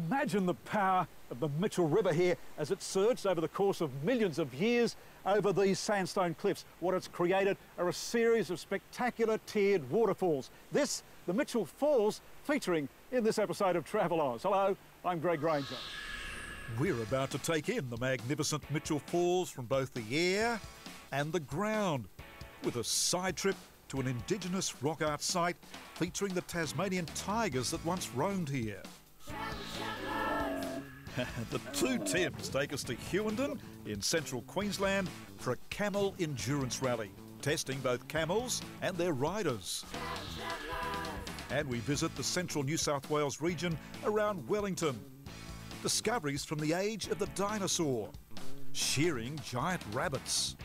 Imagine the power of the Mitchell River here as it surged over the course of millions of years over these sandstone cliffs. What it's created are a series of spectacular tiered waterfalls. This, the Mitchell Falls, featuring in this episode of TravelOz. Hello, I'm Greg Granger. We're about to take in the magnificent Mitchell Falls from both the air and the ground, with a side trip to an indigenous rock art site featuring the Tasmanian tigers that once roamed here. The two Tims take us to Hewenden in central Queensland for a camel endurance rally, testing both camels and their riders. And we visit the central New South Wales region around Wellington. Discoveries from the age of the dinosaur, shearing giant rabbits.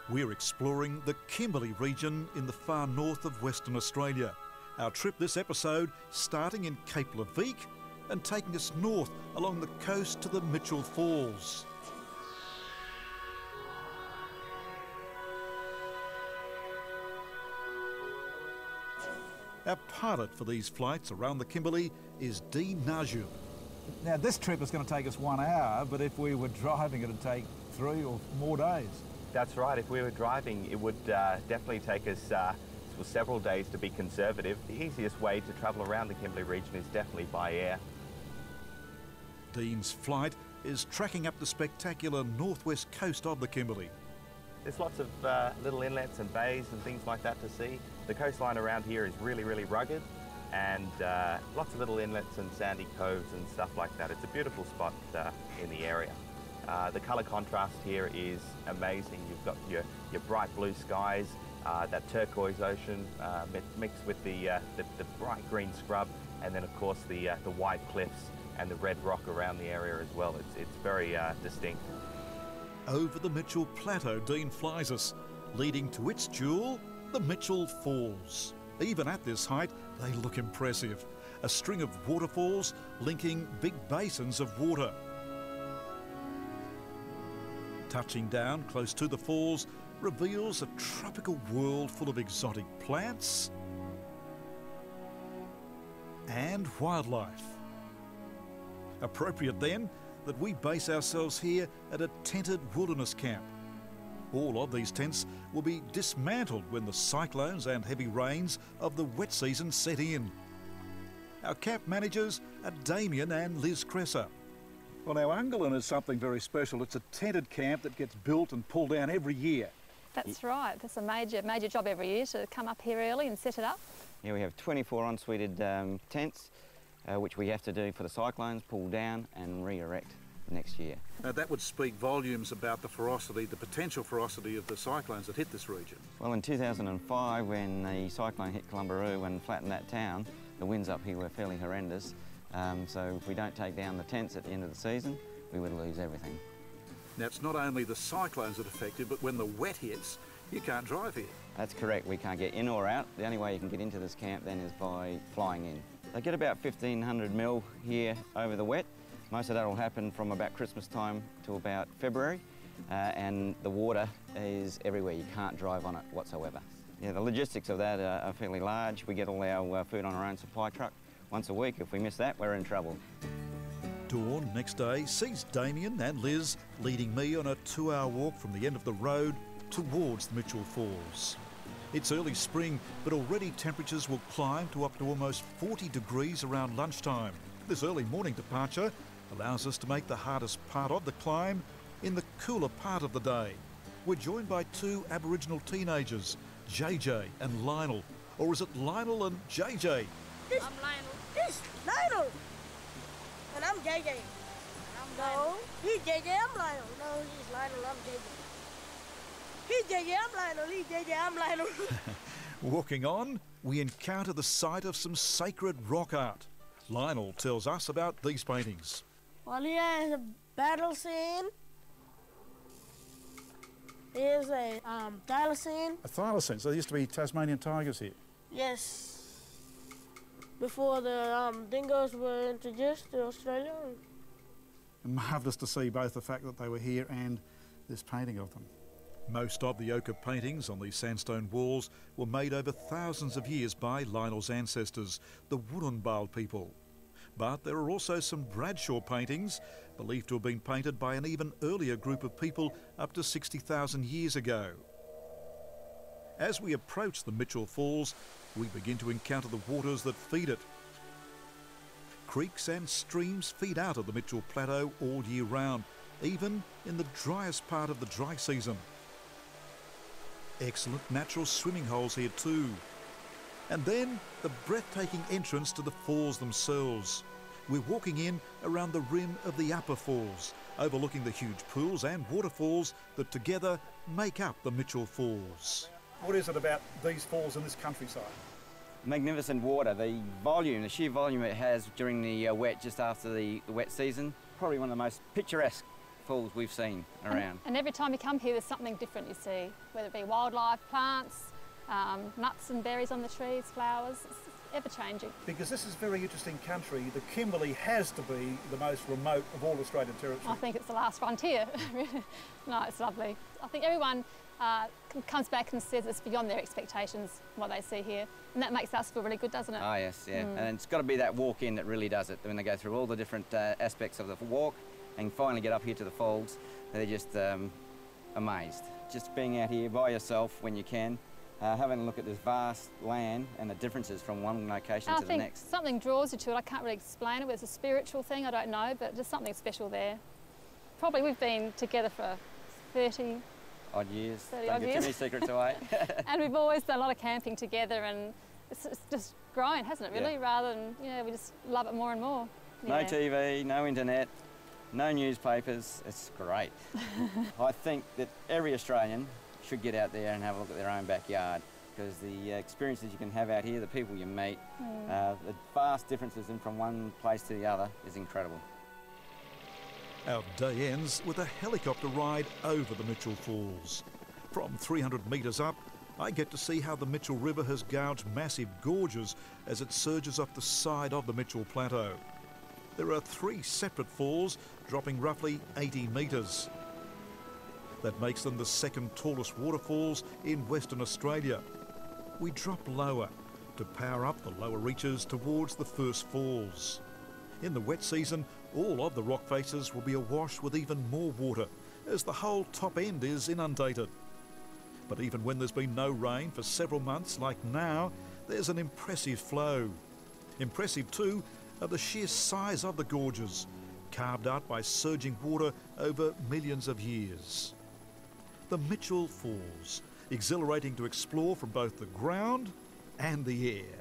We're exploring the Kimberley region in the far north of Western Australia. Our trip this episode starting in Cape Leveque and taking us north along the coast to the Mitchell Falls. Our pilot for these flights around the Kimberley is Dean Naju. Now this trip is going to take us 1 hour, but if we were driving it would take 3 or more days. That's right. If we were driving, it would definitely take us several days to be conservative. The easiest way to travel around the Kimberley region is definitely by air. Dean's flight is tracking up the spectacular northwest coast of the Kimberley. There's lots of little inlets and bays and things like that to see. The coastline around here is really, really rugged, and lots of little inlets and sandy coves and stuff like that. It's a beautiful spot in the area. The colour contrast here is amazing. You've got your bright blue skies, that turquoise ocean mixed with the bright green scrub, and then of course the white cliffs and the red rock around the area as well. It's very distinct. Over the Mitchell Plateau, Dean flies us, leading to its jewel, the Mitchell Falls. Even at this height, they look impressive. A string of waterfalls linking big basins of water. Touching down close to the falls reveals a tropical world full of exotic plants and wildlife. Appropriate then that we base ourselves here at a tented wilderness camp. All of these tents will be dismantled when the cyclones and heavy rains of the wet season set in. Our camp managers are Damien and Liz Cresser. Well, now, Ungulin is something very special. It's a tented camp that gets built and pulled down every year. That's right. That's a major job every year, to come up here early and set it up. Yeah, we have 24 ensuited tents, which we have to do for the cyclones, pull down and re-erect next year. Now, that would speak volumes about the ferocity, the potential ferocity of the cyclones that hit this region. Well, in 2005, when the cyclone hit Columbaroo and flattened that town, the winds up here were fairly horrendous. So if we don't take down the tents at the end of the season, we would lose everything. Now, it's not only the cyclones that are affected, but when the wet hits, you can't drive here. That's correct. We can't get in or out. The only way you can get into this camp then is by flying in. They get about 1,500 mil here over the wet. Most of that will happen from about Christmas time to about February, and the water is everywhere. You can't drive on it whatsoever. Yeah, the logistics of that are fairly large. We get all our food on our own supply truck once a week. If we miss that, we're in trouble. Dawn next day sees Damien and Liz leading me on a 2-hour walk from the end of the road towards the Mitchell Falls. It's early spring, but already temperatures will climb to up to almost 40 degrees around lunchtime. This early morning departure allows us to make the hardest part of the climb in the cooler part of the day. We're joined by 2 Aboriginal teenagers, JJ and Lionel. Or is it Lionel and JJ? I'm Lionel. This Lionel. And I'm JJ. No, he's JJ, I'm Lionel. No, he's Lionel, I'm JJ. He's JJ, I'm Lionel. He's JJ, I'm Lionel. Walking on, we encounter the site of some sacred rock art. Lionel tells us about these paintings. Well, here is a battle scene. There's a thylacine. A thylacine. So there used to be Tasmanian tigers here. Yes. Before the dingoes were introduced to Australia. Marvellous to see both the fact that they were here and this painting of them. Most of the ochre paintings on these sandstone walls were made over thousands of years by Lionel's ancestors, the Wurundjeri people. But there are also some Bradshaw paintings, believed to have been painted by an even earlier group of people up to 60,000 years ago. As we approach the Mitchell Falls, we begin to encounter the waters that feed it. Creeks and streams feed out of the Mitchell Plateau all year round, even in the driest part of the dry season. Excellent natural swimming holes here too. And then the breathtaking entrance to the falls themselves. We're walking in around the rim of the upper falls, overlooking the huge pools and waterfalls that together make up the Mitchell Falls. What is it about these falls in this countryside? Magnificent water, the volume, the sheer volume it has during the wet, just after the wet season. Probably one of the most picturesque falls we've seen around. And every time you come here, there's something different you see, whether it be wildlife, plants, nuts and berries on the trees, flowers. It's ever-changing. Because this is very interesting country. The Kimberley has to be the most remote of all Australian territory. I think it's the last frontier. No, it's lovely. I think everyone comes back and says it's beyond their expectations, what they see here. And that makes us feel really good, doesn't it? Oh yes, yeah. And it's got to be that walk in that really does it. When they go through all the different aspects of the walk and finally get up here to the falls, they're just amazed. Just being out here by yourself when you can, having a look at this vast land and the differences from one location to the next. I think something draws you to it. I can't really explain it. Whether it's a spiritual thing, I don't know, but there's something special there. Probably we've been together for 30 odd years. 30 Don't odd give years. too many secrets away. And we've always done a lot of camping together, and it's just grown, hasn't it, really? Yeah. Rather than, we just love it more and more. No Yeah. TV, no internet, no newspapers. It's great. I think that every Australian should get out there and have a look at their own backyard, because the experiences you can have out here, the people you meet, the vast differences in from one place to the other is incredible. Our day ends with a helicopter ride over the Mitchell Falls. From 300 metres up, I get to see how the Mitchell River has gouged massive gorges as it surges up the side of the Mitchell Plateau. There are 3 separate falls dropping roughly 80 metres. That makes them the second tallest waterfalls in Western Australia. We drop lower to power up the lower reaches towards the first falls. In the wet season, all of the rock faces will be awash with even more water, as the whole top end is inundated. But even when there's been no rain for several months, like now, there's an impressive flow. Impressive too are the sheer size of the gorges, carved out by surging water over millions of years. The Mitchell Falls, exhilarating to explore from both the ground and the air.